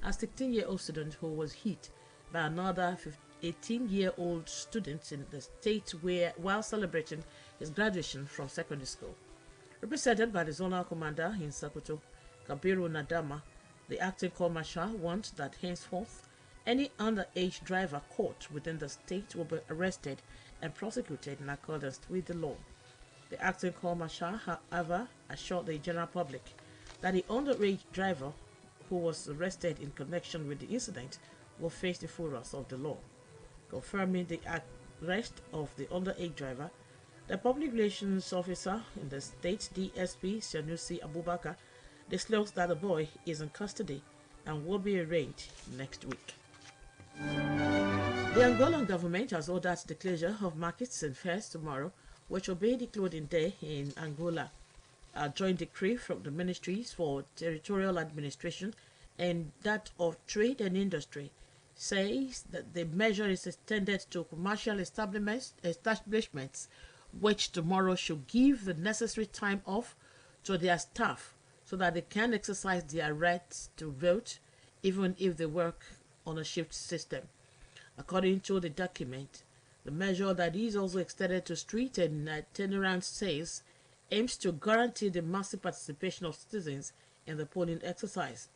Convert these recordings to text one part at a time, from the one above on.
a 16-year-old student who was hit by another 18-year-old student in the state while celebrating his graduation from secondary school. Represented by the zonal commander in Sokoto, Kabiru Nadama, the acting corps marshal wants that henceforth any underage driver caught within the state will be arrested and prosecuted in accordance with the law. The acting corps marshal, however, assured the general public that the underage driver who was arrested in connection with the incident will face the full wrath of the law. Confirming the arrest of the underage driver, the public relations officer in the state, DSP Sanusi Abubakar, disclosed that the boy is in custody and will be arraigned next week. The Angolan government has ordered the closure of markets and fairs tomorrow, which will be the clothing day in Angola. A joint decree from the Ministries for Territorial Administration and that of Trade and Industry says that the measure is extended to commercial establishments, which tomorrow should give the necessary time off to their staff so that they can exercise their rights to vote even if they work on a shift system. According to the document, the measure that is also extended to street and itinerant sales aims to guarantee the massive participation of citizens in the polling exercise.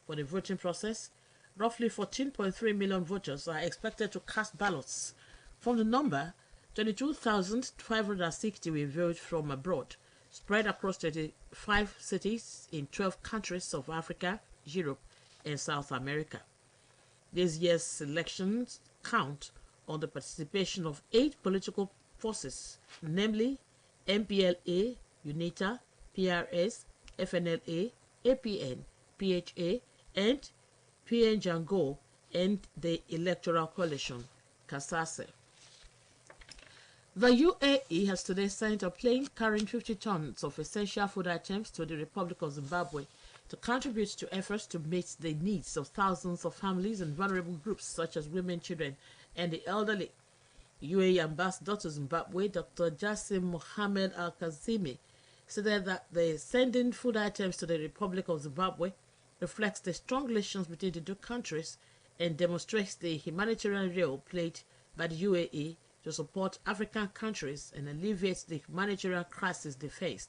For the voting process, roughly 14.3 million voters are expected to cast ballots. From the number, 22,560 will vote from abroad, spread across 25 cities in 12 countries of Africa, Europe, and South America. This year's elections count on the participation of 8 political forces, namely MPLA, UNITA, PRS, FNLA, APN, PHA, and PNJANGO, and the Electoral Coalition, CASASE. The UAE has today sent a plane carrying 50 tons of essential food items to the Republic of Zimbabwe to contribute to efforts to meet the needs of thousands of families and vulnerable groups such as women, children, and the elderly. UAE Ambassador to Zimbabwe, Dr. Jassim Mohammed Al-Kazimi, said that the sending food items to the Republic of Zimbabwe reflects the strong relations between the two countries and demonstrates the humanitarian role played by the UAE to support African countries and alleviate the humanitarian crisis they face.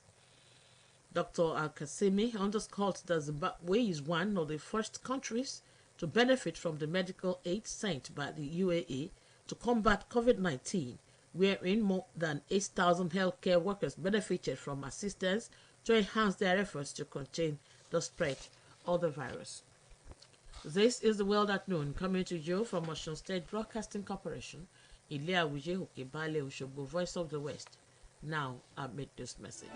Dr. Al-Kasimi underscored that Zimbabwe is one of the first countries to benefit from the medical aid sent by the UAE to combat COVID-19, wherein more than 8,000 healthcare workers benefited from assistance to enhance their efforts to contain the spread of the virus. This is the World at Noon, coming to you from Osun State Broadcasting Corporation, Ile-Awuje Okebale Oshogbo, Voice of the West. Now, I make this message.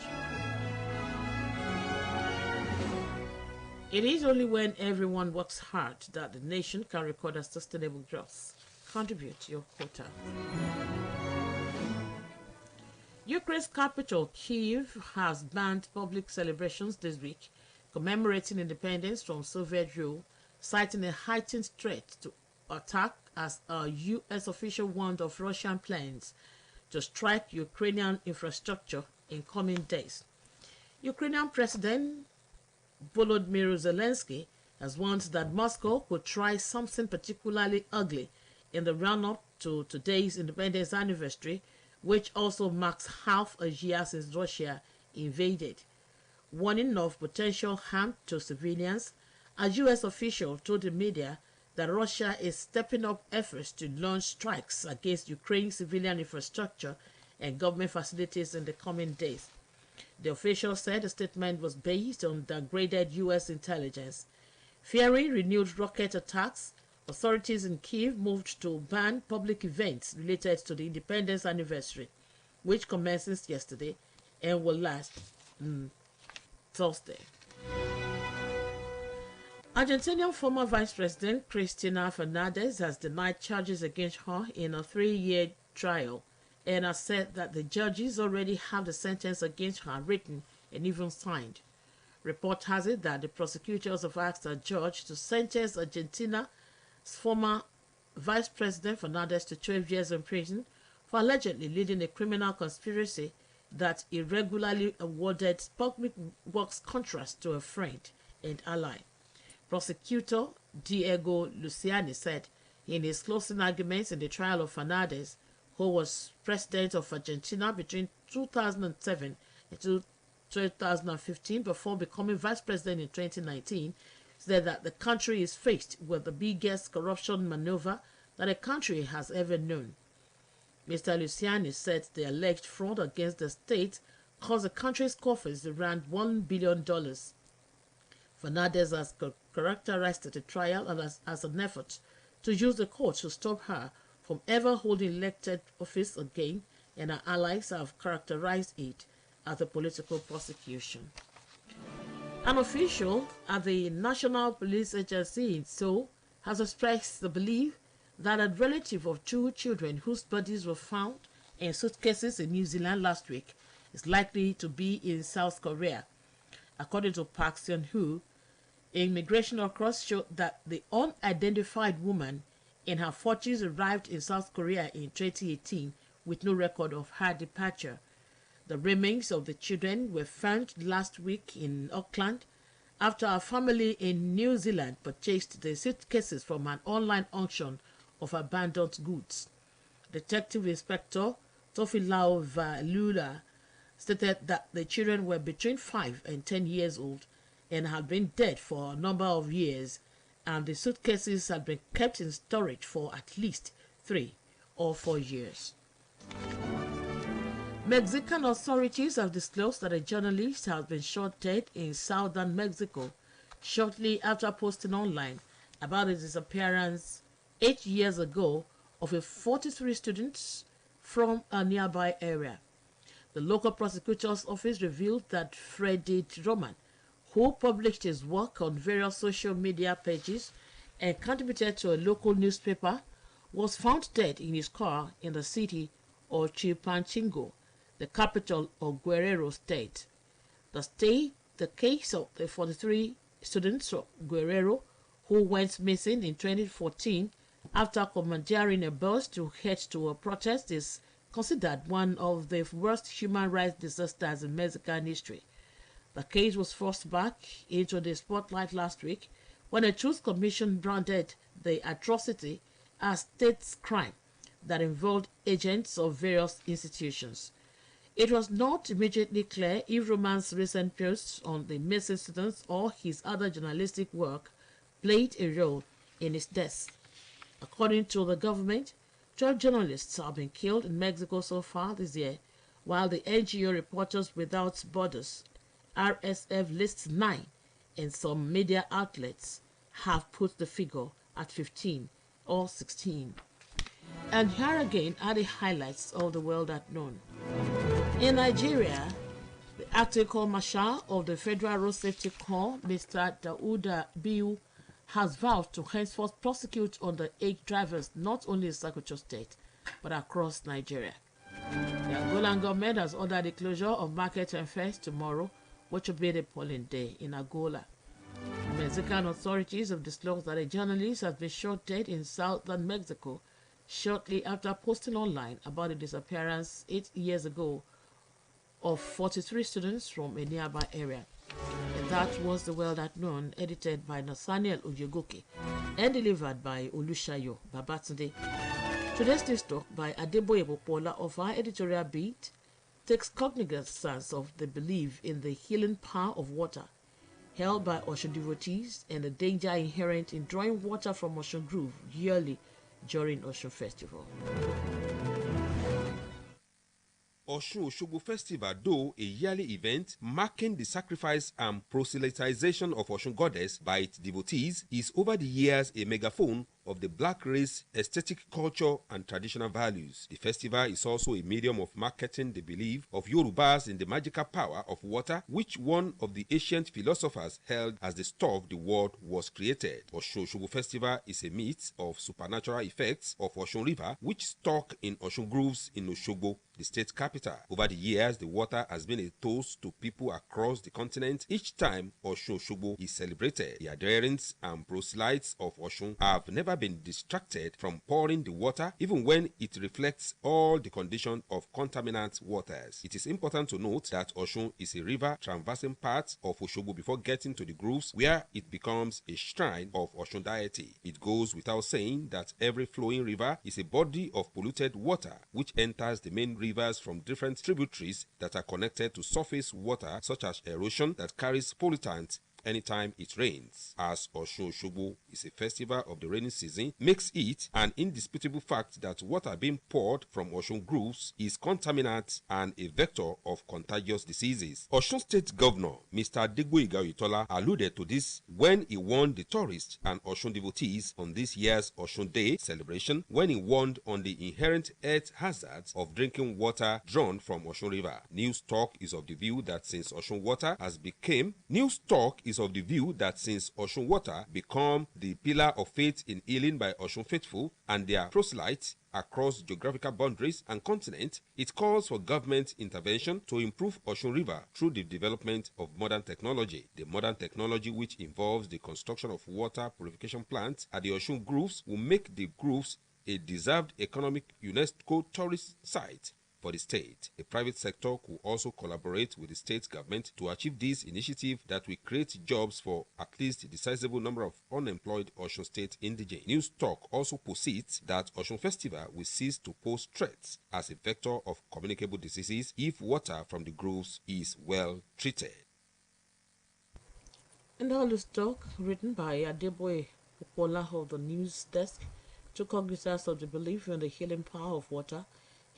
It is only when everyone works hard that the nation can record a sustainable growth. Contribute your quota. Ukraine's capital, Kyiv, has banned public celebrations this week commemorating independence from Soviet rule, citing a heightened threat to attack as a U.S. official warned of Russian plans to strike Ukrainian infrastructure in coming days. Ukrainian President Volodymyr Zelensky has warned that Moscow could try something particularly ugly in the run-up to today's independence anniversary, which also marks half a year since Russia invaded. Warning of potential harm to civilians, a U.S. official told the media that Russia is stepping up efforts to launch strikes against Ukraine's civilian infrastructure and government facilities in the coming days. The official said the statement was based on degraded U.S. intelligence. Fearing renewed rocket attacks, authorities in Kyiv moved to ban public events related to the independence anniversary, which commences yesterday and will last Thursday. Argentinian former Vice President Cristina Fernandez has denied charges against her in a 3-year trial and has said that the judges already have the sentence against her written and even signed. Report has it that the prosecutors have asked a judge to sentence Argentina's former Vice President Fernandez to 12 years in prison for allegedly leading a criminal conspiracy that irregularly awarded public works contracts to a friend and ally. Prosecutor Diego Luciani said in his closing arguments in the trial of Fernandez, who was president of Argentina between 2007 and 2015 before becoming vice president in 2019, said that the country is faced with the biggest corruption maneuver that a country has ever known. Mr. Luciani said the alleged fraud against the state cost the country's coffers around $1 billion. Fernandez has characterized the trial as an effort to use the court to stop her from ever holding elected office again, and her allies have characterized it as a political prosecution. An official at the National Police Agency in Seoul has expressed the belief that a relative of two children whose bodies were found in suitcases in New Zealand last week is likely to be in South Korea. According to Park Seon-hoo, immigration records showed that the unidentified woman in her 40s arrived in South Korea in 2018 with no record of her departure. The remains of the children were found last week in Auckland after a family in New Zealand purchased the suitcases from an online auction of abandoned goods. Detective Inspector Tofilao Valula stated that the children were between 5 and 10 years old and had been dead for a number of years, and the suitcases had been kept in storage for at least 3 or 4 years. Mexican authorities have disclosed that a journalist has been shot dead in southern Mexico shortly after posting online about his disappearance 8 years ago of a 43 students from a nearby area. The local prosecutor's office revealed that Freddy Roman, who published his work on various social media pages and contributed to a local newspaper, was found dead in his car in the city of Chilpancingo, the capital of Guerrero State. The case of the 43 students of Guerrero who went missing in 2014 after commandeering a bus to head to a protest is considered one of the worst human rights disasters in Mexican history. The case was forced back into the spotlight last week when a Truth Commission branded the atrocity as state crime that involved agents of various institutions. It was not immediately clear if Roman's recent posts on the missing students or his other journalistic work played a role in his death. According to the government, 12 journalists have been killed in Mexico so far this year, while the NGO Reporters Without Borders (RSF) lists 9, and some media outlets have put the figure at 15 or 16. And here again are the highlights of the world at noon. In Nigeria, the acting Marshal of the Federal Road Safety Corps, Mr. Dauda Biu, has vowed to henceforth prosecute underage drivers not only in Sokoto State, but across Nigeria. The Angolan government has ordered the closure of markets and fairs tomorrow, which will be the polling day in Angola. The Mexican authorities have disclosed that a journalist has been shot dead in southern Mexico shortly after posting online about the disappearance 8 years ago of 43 students from a nearby area. And that was The World at Noon, edited by Nathaniel Oyegoke and delivered by Olushayo Babatunde. Today's news talk by Adeboye Popola of our editorial beat takes cognizance of the belief in the healing power of water held by Osun devotees and the danger inherent in drawing water from Osun Grove yearly during Osun Festival. Osun Osogbo Festival, though a yearly event marking the sacrifice and proselytization of Osun goddess by its devotees, is over the years a megaphone of the black race aesthetic culture and traditional values. The festival is also a medium of marketing the belief of Yorubas in the magical power of water, which one of the ancient philosophers held as the stuff the world was created. Osun Osogbo Festival is a myth of supernatural effects of Osun River, which stock in Osun Groves in Osogbo, the state capital. Over the years, the water has been a toast to people across the continent each time Osun Osogbo is celebrated. The adherents and proselytes of Osun have never been distracted from pouring the water even when it reflects all the condition of contaminant waters. It is important to note that Osun is a river traversing parts of Osogbo before getting to the grooves where it becomes a shrine of Osun deity. It goes without saying that every flowing river is a body of polluted water which enters the main rivers from different tributaries that are connected to surface water, such as erosion that carries pollutants anytime it rains. As Osun Osogbo is a festival of the rainy season, makes it an indisputable fact that water being poured from Osun grooves is contaminant and a vector of contagious diseases. Osun State Governor Mr. Adegboyega Oyetola alluded to this when he warned the tourists and Osun devotees on this year's Osun Day celebration, when he warned on the inherent health hazards of drinking water drawn from Osun River. News Talk is of the view that since Osun water become the pillar of faith in healing by Osun faithful and their proselytes across geographical boundaries and continents, it calls for government intervention to improve Osun River through the development of modern technology. The modern technology, which involves the construction of water purification plants at the Osun grooves, will make the grooves a deserved economic UNESCO tourist site for the state. The private sector could also collaborate with the state government to achieve this initiative that will create jobs for at least a sizable number of unemployed Osun State indigenes. News Talk also posits that Osun Festival will cease to pose threats as a vector of communicable diseases if water from the grooves is well treated. And all this talk, written by Adeboye Opola of the news desk, took cognizance of the belief in the healing power of water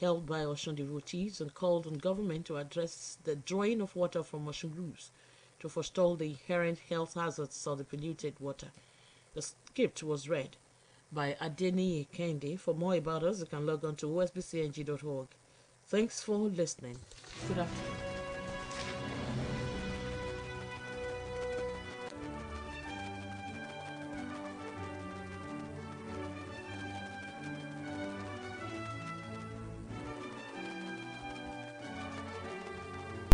held by Osun devotees and called on government to address the drawing of water from Osun grooves to forestall the inherent health hazards of the polluted water. The script was read by Adeni Kende. For more about us, you can log on to osbcng.org. Thanks for listening. Good afternoon.